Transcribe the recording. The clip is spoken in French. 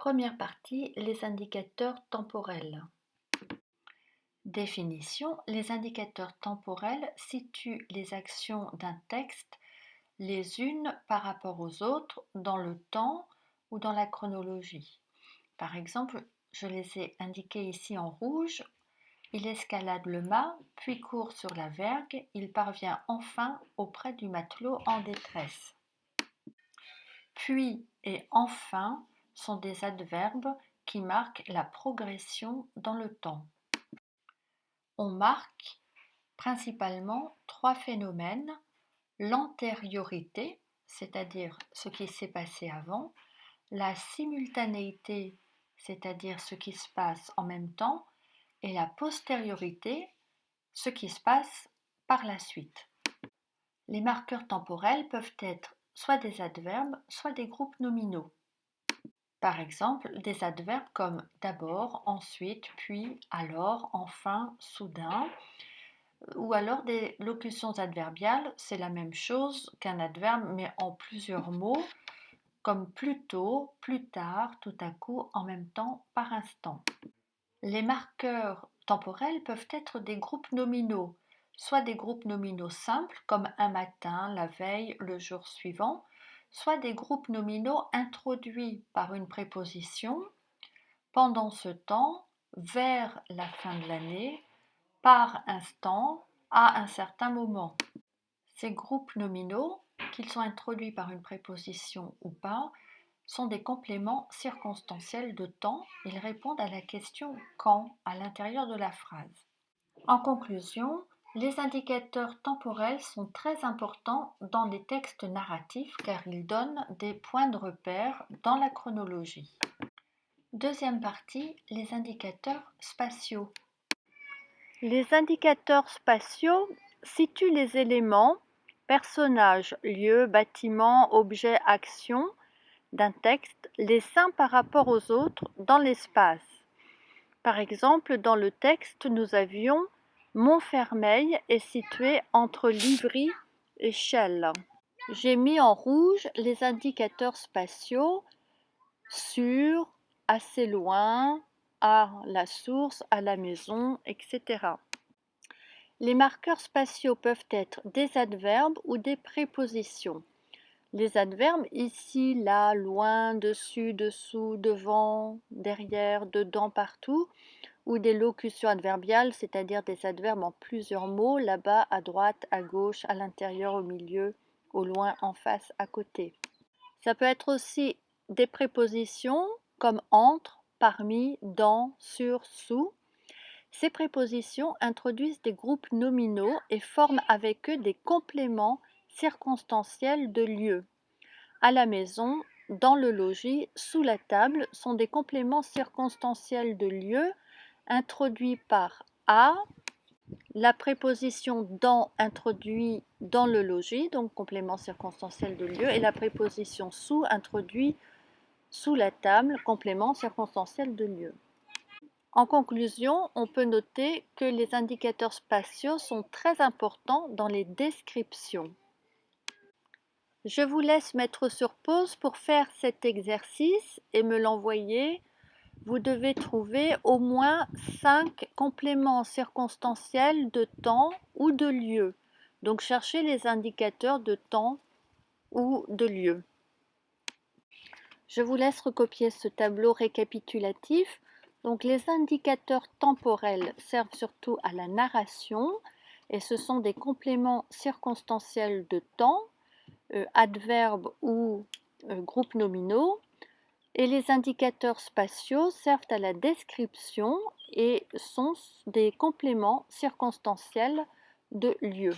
Première partie, les indicateurs temporels. Définition, les indicateurs temporels situent les actions d'un texte les unes par rapport aux autres dans le temps ou dans la chronologie. Par exemple, je les ai indiqués ici en rouge. Il escalade le mât, puis court sur la vergue. Il parvient enfin auprès du matelot en détresse. Puis et enfin sont des adverbes qui marquent la progression dans le temps. On marque principalement trois phénomènes: l'antériorité, c'est-à-dire ce qui s'est passé avant, la simultanéité, c'est-à-dire ce qui se passe en même temps, et la postériorité, ce qui se passe par la suite. Les marqueurs temporels peuvent être soit des adverbes, soit des groupes nominaux. Par exemple, des adverbes comme d'abord, ensuite, puis, alors, enfin, soudain, ou alors des locutions adverbiales, c'est la même chose qu'un adverbe mais en plusieurs mots, comme plus tôt, plus tard, tout à coup, en même temps, par instant. Les marqueurs temporels peuvent être des groupes nominaux, soit des groupes nominaux simples comme un matin, la veille, le jour suivant, soit des groupes nominaux introduits par une préposition, pendant ce temps, vers la fin de l'année, par instant, à un certain moment. Ces groupes nominaux, qu'ils soient introduits par une préposition ou pas, sont des compléments circonstanciels de temps. Ils répondent à la question quand à l'intérieur de la phrase. En conclusion, les indicateurs temporels sont très importants dans les textes narratifs car ils donnent des points de repère dans la chronologie. Deuxième partie, les indicateurs spatiaux. Les indicateurs spatiaux situent les éléments, personnages, lieux, bâtiments, objets, actions d'un texte les uns par rapport aux autres dans l'espace. Par exemple, dans le texte, nous avions Montfermeil est situé entre Livry et Chelles. J'ai mis en rouge les indicateurs spatiaux sur, assez loin, à la source, à la maison, etc. Les marqueurs spatiaux peuvent être des adverbes ou des prépositions. Les adverbes, ici, là, loin, dessus, dessous, devant, derrière, dedans, partout, ou des locutions adverbiales, c'est-à-dire des adverbes en plusieurs mots, là-bas, à droite, à gauche, à l'intérieur, au milieu, au loin, en face, à côté. Ça peut être aussi des prépositions comme entre, parmi, dans, sur, sous. Ces prépositions introduisent des groupes nominaux et forment avec eux des compléments circonstanciels de lieu. À la maison, dans le logis, sous la table sont des compléments circonstanciels de lieu introduits par à, la préposition dans introduit dans le logis, donc complément circonstanciel de lieu, et la préposition sous introduit sous la table, complément circonstanciel de lieu. En conclusion, on peut noter que les indicateurs spatiaux sont très importants dans les descriptions. Je vous laisse mettre sur pause pour faire cet exercice et me l'envoyer. Vous devez trouver au moins 5 compléments circonstanciels de temps ou de lieu. Donc cherchez les indicateurs de temps ou de lieu. Je vous laisse recopier ce tableau récapitulatif. Donc les indicateurs temporels servent surtout à la narration et ce sont des compléments circonstanciels de temps, adverbes ou groupes nominaux. Et les indicateurs spatiaux servent à la description et sont des compléments circonstanciels de lieu.